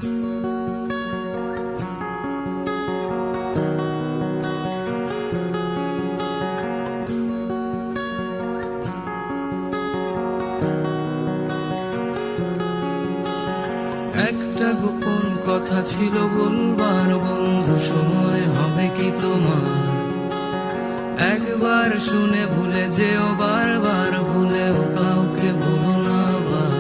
একটা গোপন কথা ছিল বলবার বন্ধু, সময় হবে কি তোমার? একবার শুনে ভুলে যেও, বারবার ভুলেও কাউকে বলো না আবার।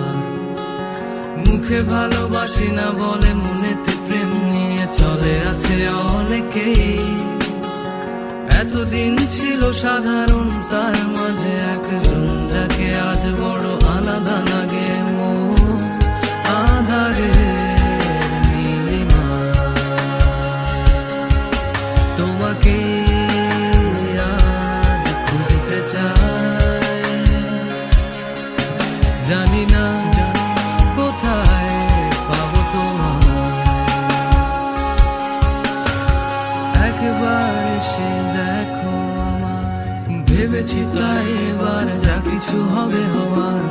মুখে ভালোবাসি না বলে মনেতে প্রেম নিয়ে চলে আছে অনেকেই। এতদিন ছিল সাধারণ, তার মাঝে একজন যাকে আজ বড় আলাদা লাগে। আধারে নীলিমা, তোমাকে আজ খুঁজতে চাই। জানি না কোথায় পাবো তোমায়। একবার এসে দেখো আমায়। ভেবেছি তাই এবার যা কিছু হবে হওয়ার,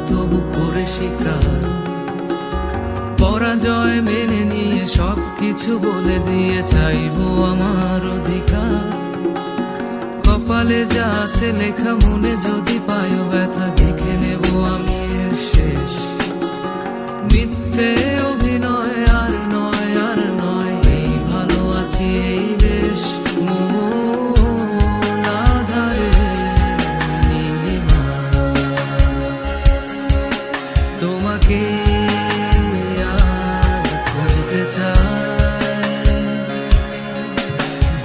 তবু করে শিকার। পরাজয় মেনে নিয়ে সবকিছু বলে দিয়ে চাইবো আমার অধিকার। কপালে যা আছে লেখা, মনে যদি পায়ো ব্যথা, দেখে নেব আমি এর শেষ। মিথ্যে অভিনয় আর নয়, আর নয়, এই ভালো আছি এই বেশ। মন আধারে নীলিমা, তোমাকে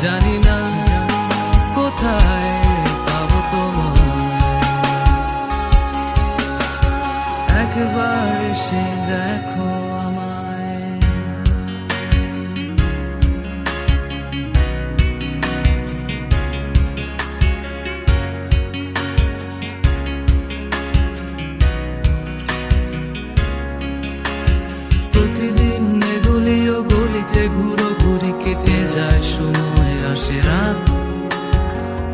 জানি না কোথায় পাবো তোমায়। একবার এসে দেখো আমায়। প্রতিদিন এগুলিও গলিতে ঘুরো ঘুরি, কেটে যায় সময় আসে রাত।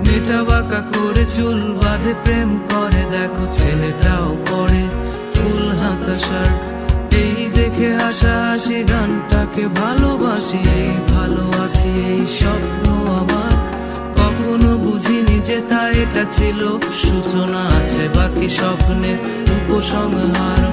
মেটা বাঁকা করে চুল বাঁধে, প্রেম করে দেখো ছেলেটাও পরে ফুল হাতা শার্ট। এই দেখে হাসা হাসি, গানটাকে ভালোবাসি, এই ভালো আছি এই স্বপ্ন আমার। কখনো বুঝিনি যে তা এটা ছিল সূচনা, আছে বাকি স্বপ্নের উপসংহার।